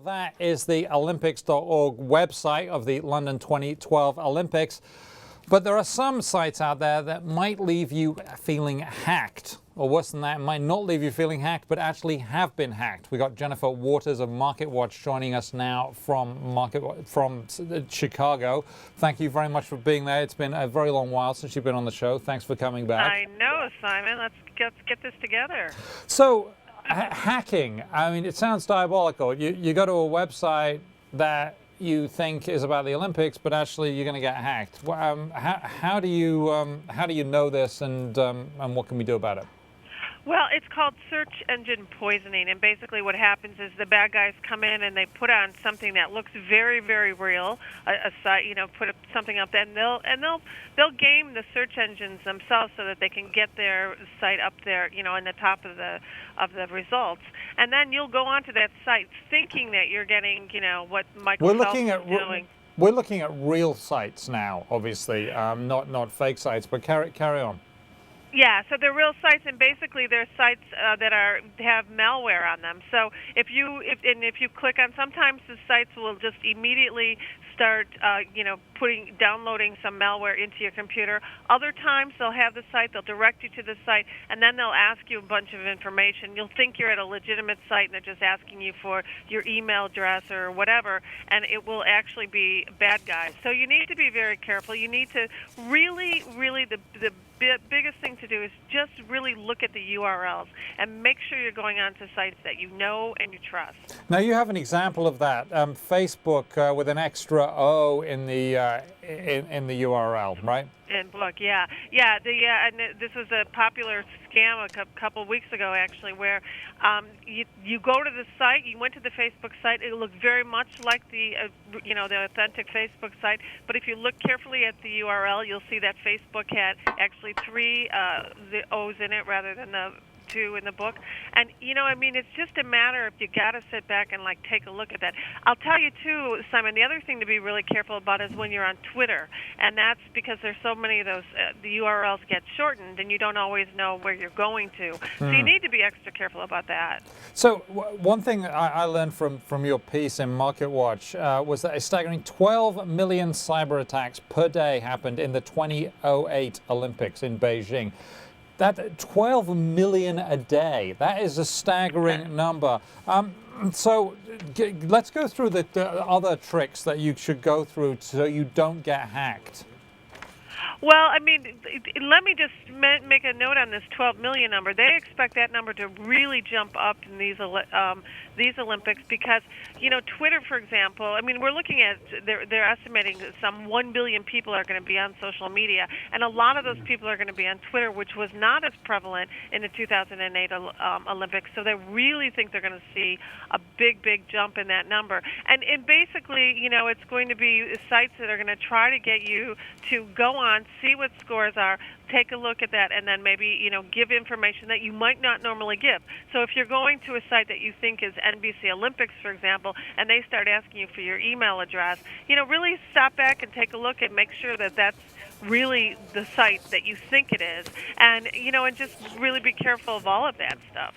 that is the Olympics.org website of the London 2012 Olympics. But there are some sites out there that might leave you feeling hacked. Or worse than that, it might not leave you feeling hacked, but actually have been hacked. We got Jennifer Waters of MarketWatch joining us now from Chicago. Thank you very much for being there. It's been a very long while since you've been on the show. Thanks for coming back. I know, Simon. Let's get this together. So, hacking, I mean, it sounds diabolical. You go to a website that you think is about the Olympics, but actually you're going to get hacked. How do you know this, and what can we do about it? Well, it's called search engine poisoning, and basically what happens is the bad guys come in and they put on something that looks very, very real, a site, put something up, and they'll game the search engines themselves so that they can get their site up there, in the top of the results, and then you'll go onto that site thinking that you're getting, what Microsoft is doing. We're looking at real sites now, obviously, not fake sites, but carry on. Yeah, so they're real sites, and basically they're sites that have malware on them. So if you click on, sometimes the sites will just immediately start, downloading some malware into your computer. Other times they'll have the site, they'll direct you to the site, and then they'll ask you a bunch of information. You'll think you're at a legitimate site, and they're just asking you for your email address or whatever, and it will actually be bad guys. So you need to be very careful. You need to really, the biggest thing to do is just really look at the URLs and make sure you're going on to sites that you know and you trust. Now you have an example of that. Facebook with an extra O in the URL, right? In book, yeah. And this was a popular scam a couple of weeks ago, actually, where you go to the site, you went to the Facebook site, it looked very much like the authentic Facebook site, but if you look carefully at the URL, you'll see that Facebook had actually three the O's in it rather than the two in the book. And it's just a matter of, you got to sit back and take a look at that. I'll tell you too, Simon, the other thing to be really careful about is when you're on Twitter, and that's because there's so many of those, the URLs get shortened and you don't always know where you're going to. So you need to be extra careful about that. So one thing I learned from your piece in MarketWatch was that a staggering 12 million cyber attacks per day happened in the 2008 Olympics in Beijing. That 12 million a day, that is a staggering number. So let's go through the other tricks that you should go through so you don't get hacked. Well, let me just make a note on this 12 million number. They expect that number to really jump up in these Olympics because, Twitter, for example, we're looking at, they're estimating that some 1 billion people are going to be on social media, and a lot of those people are going to be on Twitter, which was not as prevalent in the 2008 Olympics, so they really think they're going to see a big jump in that number. And basically, it's going to be sites that are going to try to get you to go on, see what scores are, take a look at that, and then maybe, give information that you might not normally give. So if you're going to a site that you think is NBC Olympics, for example, and they start asking you for your email address, really stop back and take a look and make sure that that's really the site that you think it is, and, and just really be careful of all of that stuff.